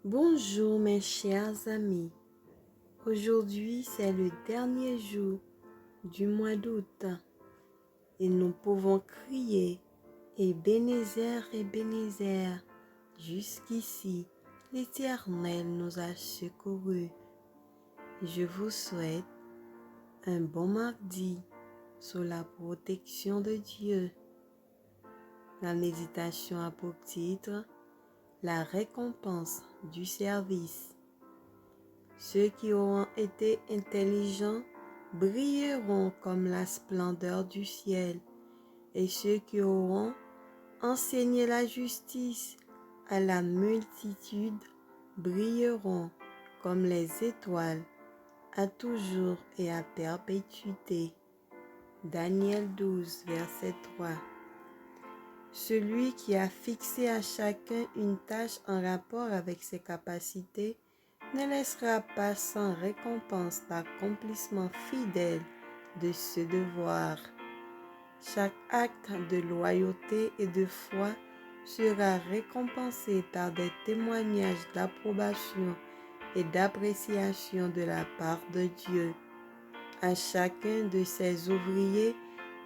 Bonjour mes chers amis. Aujourd'hui c'est le dernier jour du mois d'août et nous pouvons crier Ebenezer, Ebenezer, jusqu'ici l'Éternel nous a secourus. Je vous souhaite un bon mardi sous la protection de Dieu. La méditation a pour titre la récompense du service. Ceux qui auront été intelligents brilleront comme la splendeur du ciel, et ceux qui auront enseigné la justice à la multitude brilleront comme les étoiles à toujours et à perpétuité. Daniel 12, verset 3. Celui qui a fixé à chacun une tâche en rapport avec ses capacités ne laissera pas sans récompense l'accomplissement fidèle de ce devoir. Chaque acte de loyauté et de foi sera récompensé par des témoignages d'approbation et d'appréciation de la part de Dieu. À chacun de ses ouvriers,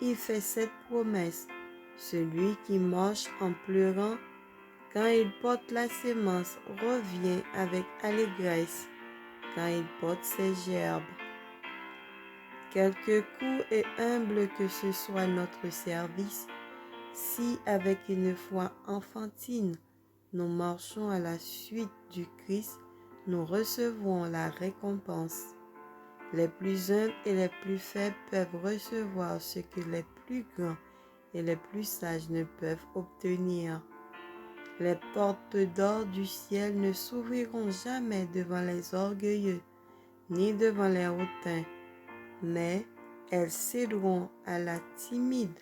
il fait cette promesse: celui qui marche en pleurant quand il porte la sémence revient avec allégresse quand il porte ses gerbes. Quelque court et humble que ce soit notre service, si avec une foi enfantine nous marchons à la suite du Christ, nous recevrons la récompense. Les plus humbles et les plus faibles peuvent recevoir ce que les plus grands et les plus sages ne peuvent obtenir. Les portes d'or du ciel ne s'ouvriront jamais devant les orgueilleux, ni devant les hautains, mais elles céderont à la timide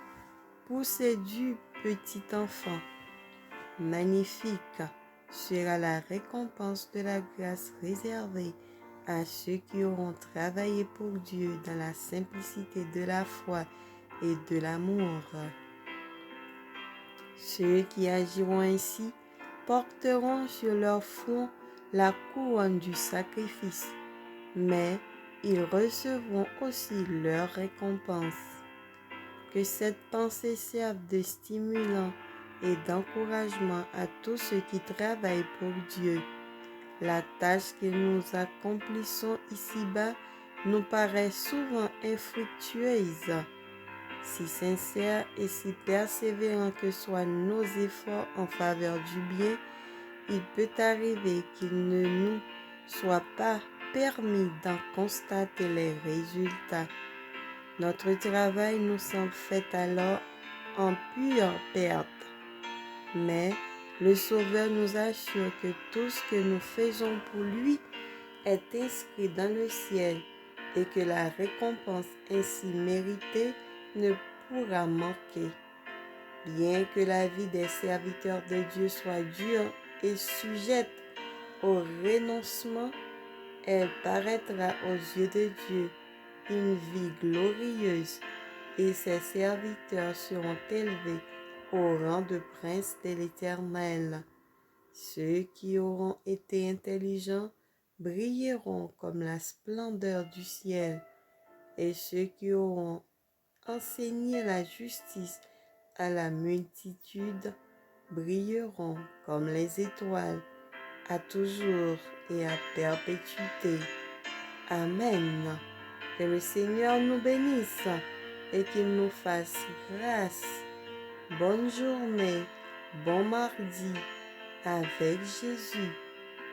poussée du petit enfant. Magnifique sera la récompense de la grâce réservée à ceux qui auront travaillé pour Dieu dans la simplicité de la foi et de l'amour. Ceux qui agiront ainsi porteront sur leur front la couronne du sacrifice, mais ils recevront aussi leur récompense. Que cette pensée serve de stimulant et d'encouragement à tous ceux qui travaillent pour Dieu. La tâche que nous accomplissons ici-bas nous paraît souvent infructueuse. Si sincères et si persévérants que soient nos efforts en faveur du bien, il peut arriver qu'il ne nous soit pas permis d'en constater les résultats. Notre travail nous semble fait alors en pure perte. Mais le Sauveur nous assure que tout ce que nous faisons pour lui est inscrit dans le ciel et que la récompense ainsi méritée ne pourra manquer. Bien que la vie des serviteurs de Dieu soit dure et sujette au renoncement, elle paraîtra aux yeux de Dieu une vie glorieuse et ses serviteurs seront élevés au rang de princes de l'Éternel. Ceux qui auront été intelligents brilleront comme la splendeur du ciel, et ceux qui auront enseigné la justice à la multitude brilleront comme les étoiles, à toujours et à perpétuité. Amen. Que le Seigneur nous bénisse et qu'il nous fasse grâce. Bonne journée, bon mardi avec Jésus.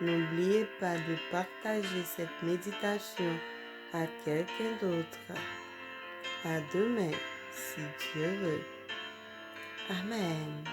N'oubliez pas de partager cette méditation à quelqu'un d'autre. À demain, si Dieu veut. Amen.